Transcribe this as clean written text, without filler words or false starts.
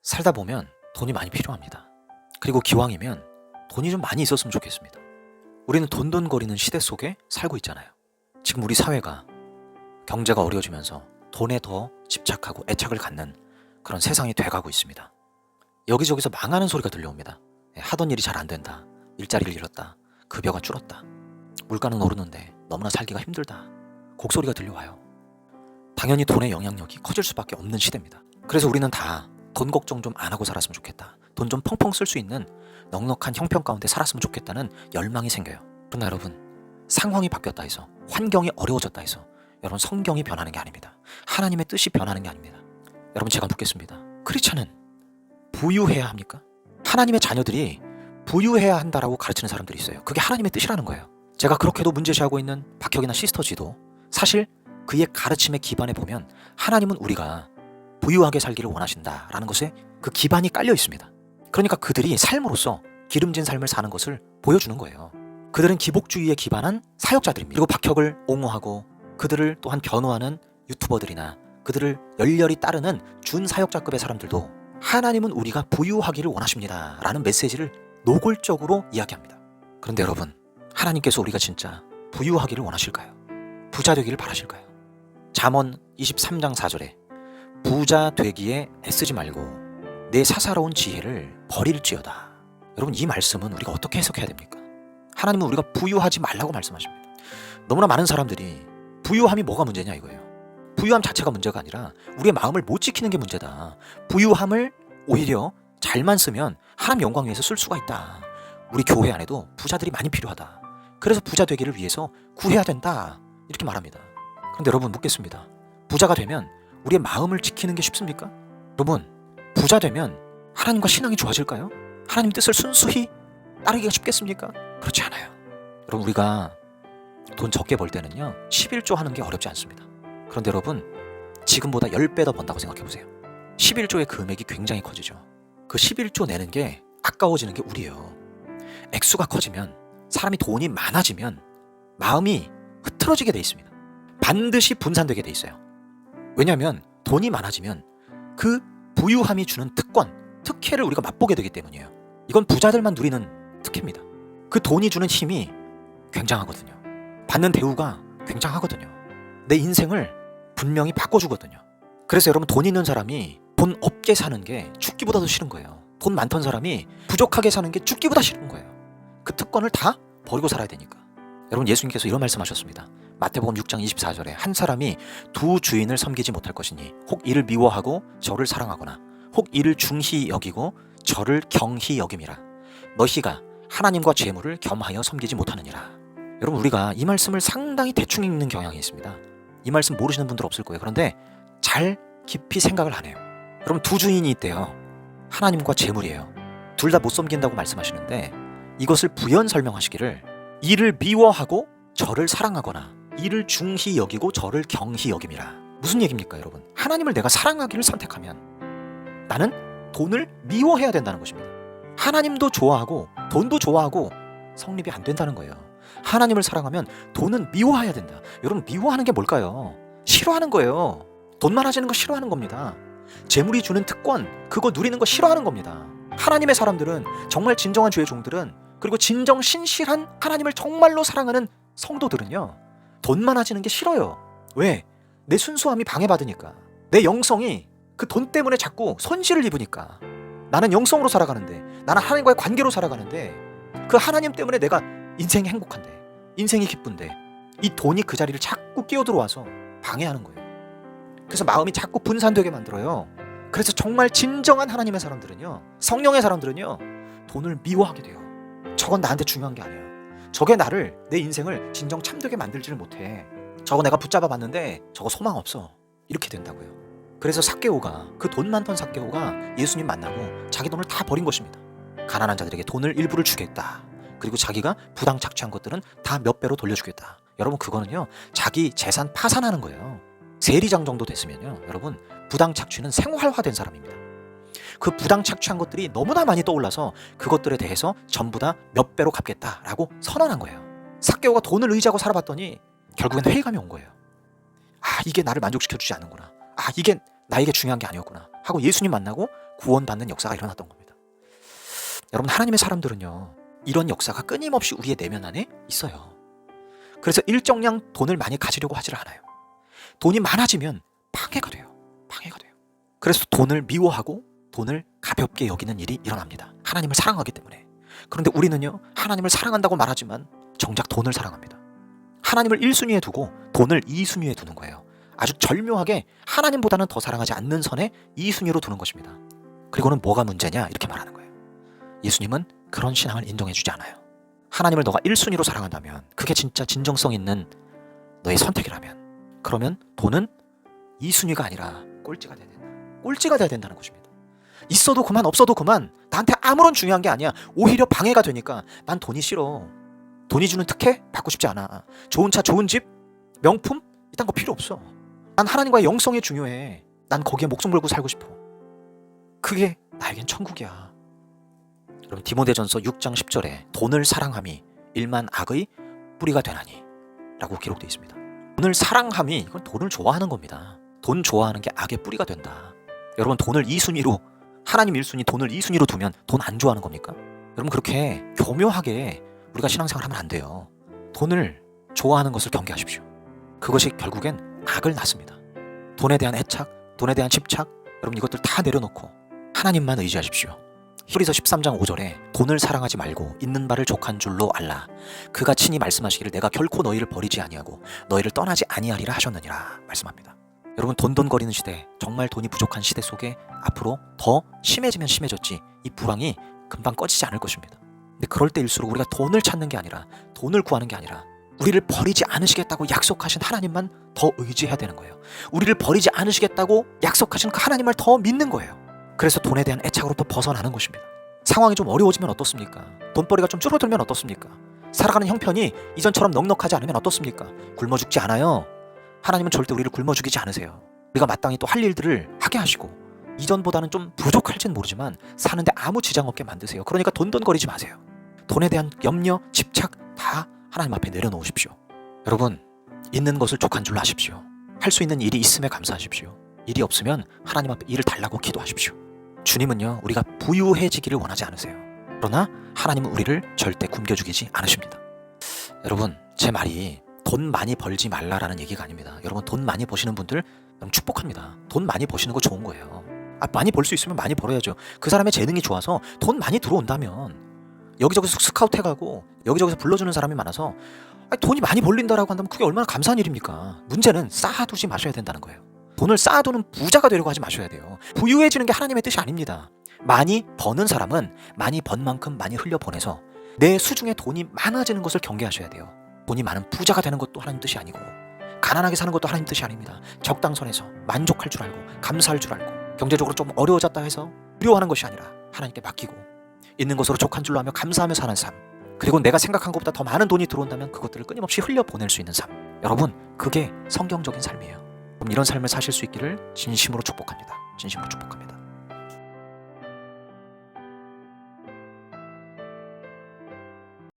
살다 보면 돈이 많이 필요합니다. 그리고 기왕이면 돈이 좀 많이 있었으면 좋겠습니다. 우리는 돈돈거리는 시대 속에 살고 있잖아요. 지금 우리 사회가 경제가 어려워지면서 돈에 더 집착하고 애착을 갖는 그런 세상이 돼가고 있습니다. 여기저기서 망하는 소리가 들려옵니다. 하던 일이 잘 안 된다. 일자리를 잃었다. 급여가 줄었다. 물가는 오르는데 너무나 살기가 힘들다. 곡소리가 들려와요. 당연히 돈의 영향력이 커질 수밖에 없는 시대입니다. 그래서 우리는 다 돈 걱정 좀 안 하고 살았으면 좋겠다. 돈 좀 펑펑 쓸 수 있는 넉넉한 형편 가운데 살았으면 좋겠다는 열망이 생겨요. 그러나 여러분, 상황이 바뀌었다 해서, 환경이 어려워졌다 해서 여러분 성경이 변하는 게 아닙니다. 하나님의 뜻이 변하는 게 아닙니다. 여러분, 제가 묻겠습니다. 크리스찬은 부유해야 합니까? 하나님의 자녀들이 부유해야 한다라고 가르치는 사람들이 있어요. 그게 하나님의 뜻이라는 거예요. 제가 그렇게도 문제시하고 있는 박혁이나 시스터지도 사실 그의 가르침의 기반에 보면 하나님은 우리가 부유하게 살기를 원하신다라는 것에 그 기반이 깔려 있습니다. 그러니까 그들이 삶으로서 기름진 삶을 사는 것을 보여주는 거예요. 그들은 기복주의에 기반한 사역자들입니다. 그리고 박혁을 옹호하고 그들을 또한 변호하는 유튜버들이나 그들을 열렬히 따르는 준사역자급의 사람들도 하나님은 우리가 부유하기를 원하십니다 라는 메시지를 노골적으로 이야기합니다. 그런데 여러분, 하나님께서 우리가 진짜 부유하기를 원하실까요? 부자 되기를 바라실까요? 잠언 23장 4절에 부자 되기에 애쓰지 말고 내 사사로운 지혜를 버릴지어다. 여러분, 이 말씀은 우리가 어떻게 해석해야 됩니까? 하나님은 우리가 부유하지 말라고 말씀하십니다. 너무나 많은 사람들이 부유함이 뭐가 문제냐 이거예요. 부유함 자체가 문제가 아니라 우리의 마음을 못 지키는 게 문제다. 부유함을 오히려 잘만 쓰면 하나님 영광 위해서 쓸 수가 있다. 우리 교회 안에도 부자들이 많이 필요하다. 그래서 부자 되기를 위해서 구해야 된다. 이렇게 말합니다. 그런데 여러분, 묻겠습니다. 부자가 되면 우리의 마음을 지키는 게 쉽습니까? 여러분, 부자 되면 하나님과 신앙이 좋아질까요? 하나님 뜻을 순수히 따르기가 쉽겠습니까? 그렇지 않아요. 여러분, 우리가 돈 적게 벌 때는요 11조 하는 게 어렵지 않습니다. 그런데 여러분, 지금보다 10배 더 번다고 생각해보세요. 11조의 금액이 굉장히 커지죠. 그 11조 내는 게 아까워지는 게 우리예요. 액수가 커지면, 사람이 돈이 많아지면 마음이 흐트러지게 돼 있습니다. 반드시 분산되게 돼 있어요. 왜냐하면 돈이 많아지면 그 부유함이 주는 특권, 특혜를 우리가 맛보게 되기 때문이에요. 이건 부자들만 누리는 특혜입니다. 그 돈이 주는 힘이 굉장하거든요. 받는 대우가 굉장하거든요. 내 인생을 분명히 바꿔주거든요. 그래서 여러분, 돈 있는 사람이 돈 없게 사는 게 죽기보다도 싫은 거예요. 돈 많던 사람이 부족하게 사는 게 죽기보다 싫은 거예요. 그 특권을 다 버리고 살아야 되니까. 여러분, 예수님께서 이런 말씀하셨습니다. 마태복음 6장 24절에 한 사람이 두 주인을 섬기지 못할 것이니 혹 이를 미워하고 저를 사랑하거나 혹 이를 중히 여기고 저를 경히 여김이라. 너희가 하나님과 재물을 겸하여 섬기지 못하느니라. 여러분, 우리가 이 말씀을 상당히 대충 읽는 경향이 있습니다. 이 말씀 모르시는 분들 없을 거예요. 그런데 잘 깊이 생각을 안 해요. 여러분, 두 주인이 있대요. 하나님과 재물이에요. 둘 다 못 섬긴다고 말씀하시는데 이것을 부연 설명하시기를 이를 미워하고 저를 사랑하거나 이를 중히 여기고 저를 경히 여김이라. 무슨 얘기입니까, 여러분? 하나님을 내가 사랑하기를 선택하면 나는 돈을 미워해야 된다는 것입니다. 하나님도 좋아하고 돈도 좋아하고 성립이 안 된다는 거예요. 하나님을 사랑하면 돈은 미워해야 된다. 여러분, 미워하는 게 뭘까요? 싫어하는 거예요. 돈 많아지는 거 싫어하는 겁니다. 재물이 주는 특권, 그거 누리는 거 싫어하는 겁니다. 하나님의 사람들은, 정말 진정한 주의 종들은, 그리고 진정 신실한 하나님을 정말로 사랑하는 성도들은요, 돈 많아지는 게 싫어요. 왜? 내 순수함이 방해받으니까. 내 영성이 그 돈 때문에 자꾸 손실을 입으니까. 나는 영성으로 살아가는데, 나는 하나님과의 관계로 살아가는데, 그 하나님 때문에 내가 인생이 행복한데, 인생이 기쁜데 이 돈이 그 자리를 자꾸 끼어들어와서 방해하는 거예요. 그래서 마음이 자꾸 분산되게 만들어요. 그래서 정말 진정한 하나님의 사람들은요, 성령의 사람들은요, 돈을 미워하게 돼요. 저건 나한테 중요한 게 아니에요. 저게 나를, 내 인생을 진정 참되게 만들지를 못해. 저거 내가 붙잡아 봤는데 저거 소망 없어. 이렇게 된다고요. 그래서 삭개오가, 그 돈 많던 삭개오가 예수님 만나고 자기 돈을 다 버린 것입니다. 가난한 자들에게 돈을 일부를 주겠다. 그리고 자기가 부당 착취한 것들은 다 몇 배로 돌려주겠다. 여러분, 그거는요 자기 재산 파산하는 거예요. 세리장 정도 됐으면요, 여러분, 부당 착취는 생활화된 사람입니다. 그 부당 착취한 것들이 너무나 많이 떠올라서 그것들에 대해서 전부 다 몇 배로 갚겠다라고 선언한 거예요. 삭개오가 돈을 의지하고 살아봤더니 결국엔 회의감이 온 거예요. 아, 이게 나를 만족시켜주지 않는구나. 아, 이게 나에게 중요한 게 아니었구나. 하고 예수님 만나고 구원받는 역사가 일어났던 겁니다. 여러분, 하나님의 사람들은요, 이런 역사가 끊임없이 우리의 내면 안에 있어요. 그래서 일정량 돈을 많이 가지려고 하지를 않아요. 돈이 많아지면 방해가 돼요. 방해가 돼요. 그래서 돈을 미워하고 돈을 가볍게 여기는 일이 일어납니다. 하나님을 사랑하기 때문에. 그런데 우리는요, 하나님을 사랑한다고 말하지만 정작 돈을 사랑합니다. 하나님을 1순위에 두고 돈을 2순위에 두는 거예요. 아주 절묘하게 하나님보다는 더 사랑하지 않는 선에 2순위로 두는 것입니다. 그리고는 뭐가 문제냐 이렇게 말하는 거예요. 예수님은 그런 신앙을 인정해주지 않아요. 하나님을 너가 1순위로 사랑한다면, 그게 진짜 진정성 있는 너의 선택이라면, 그러면 돈은 2순위가 아니라 꼴찌가 돼야 된다. 꼴찌가 돼야 된다는 것입니다. 있어도 그만 없어도 그만, 나한테 아무런 중요한 게 아니야. 오히려 방해가 되니까 난 돈이 싫어. 돈이 주는 특혜 받고 싶지 않아. 좋은 차, 좋은 집, 명품 이딴 거 필요 없어. 난 하나님과의 영성이 중요해. 난 거기에 목숨 걸고 살고 싶어. 그게 나에겐 천국이야. 여러분, 디모데전서 6장 10절에 돈을 사랑함이 일만 악의 뿌리가 되나니 라고 기록되어 있습니다. 돈을 사랑함이, 이건 돈을 좋아하는 겁니다. 돈 좋아하는 게 악의 뿌리가 된다. 여러분, 돈을 2순위로, 하나님 1순위, 돈을 2순위로 두면 돈 안 좋아하는 겁니까? 여러분, 그렇게 교묘하게 우리가 신앙생활 하면 안 돼요. 돈을 좋아하는 것을 경계하십시오. 그것이 결국엔 악을 낳습니다. 돈에 대한 애착, 돈에 대한 집착, 여러분 이것들 다 내려놓고 하나님만 의지하십시오. 히브리서 13장 5절에 돈을 사랑하지 말고 있는 바를 족한 줄로 알라. 그가 친히 말씀하시기를 내가 결코 너희를 버리지 아니하고 너희를 떠나지 아니하리라 하셨느니라 말씀합니다. 여러분, 돈돈거리는 시대, 정말 돈이 부족한 시대 속에 앞으로 더 심해지면 심해졌지 이 불황이 금방 꺼지지 않을 것입니다. 근데 그럴 때일수록 우리가 돈을 찾는 게 아니라, 돈을 구하는 게 아니라 우리를 버리지 않으시겠다고 약속하신 하나님만 더 의지해야 되는 거예요. 우리를 버리지 않으시겠다고 약속하신 그 하나님을 더 믿는 거예요. 그래서 돈에 대한 애착으로부터 벗어나는 것입니다. 상황이 좀 어려워지면 어떻습니까? 돈벌이가 좀 줄어들면 어떻습니까? 살아가는 형편이 이전처럼 넉넉하지 않으면 어떻습니까? 굶어 죽지 않아요. 하나님은 절대 우리를 굶어 죽이지 않으세요. 우리가 마땅히 또 할 일들을 하게 하시고, 이전보다는 좀 부족할진 모르지만 사는데 아무 지장 없게 만드세요. 그러니까 돈돈거리지 마세요. 돈에 대한 염려, 집착 다 하나님 앞에 내려놓으십시오. 여러분, 있는 것을 족한 줄로 하십시오. 할 수 있는 일이 있음에 감사하십시오. 일이 없으면 하나님 앞에 일을 달라고 기도하십시오. 주님은요, 우리가 부유해지기를 원하지 않으세요. 그러나 하나님은 우리를 절대 굶겨 죽이지 않으십니다. 여러분, 제 말이 돈 많이 벌지 말라라는 얘기가 아닙니다. 여러분, 돈 많이 버시는 분들 축복합니다. 돈 많이 버시는 거 좋은 거예요. 많이 벌 수 있으면 많이 벌어야죠. 그 사람의 재능이 좋아서 돈 많이 들어온다면, 여기저기서 스카우트 해가고 여기저기서 불러주는 사람이 많아서 돈이 많이 벌린다라고 한다면 그게 얼마나 감사한 일입니까? 문제는 쌓아두지 마셔야 된다는 거예요. 돈을 쌓아두는 부자가 되려고 하지 마셔야 돼요. 부유해지는 게 하나님의 뜻이 아닙니다. 많이 버는 사람은 많이 번 만큼 많이 흘려보내서 내 수중에 돈이 많아지는 것을 경계하셔야 돼요. 돈이 많은 부자가 되는 것도 하나님 뜻이 아니고, 가난하게 사는 것도 하나님 뜻이 아닙니다. 적당선에서 만족할 줄 알고, 감사할 줄 알고, 경제적으로 좀 어려워졌다 해서 두려워하는 것이 아니라 하나님께 맡기고 있는 것으로 족한 줄로 하며 감사하며 사는 삶, 그리고 내가 생각한 것보다 더 많은 돈이 들어온다면 그것들을 끊임없이 흘려보낼 수 있는 삶, 여러분, 그게 성경적인 삶이에요. 그럼 이런 삶을 사실 수 있기를 진심으로 축복합니다. 진심으로 축복합니다.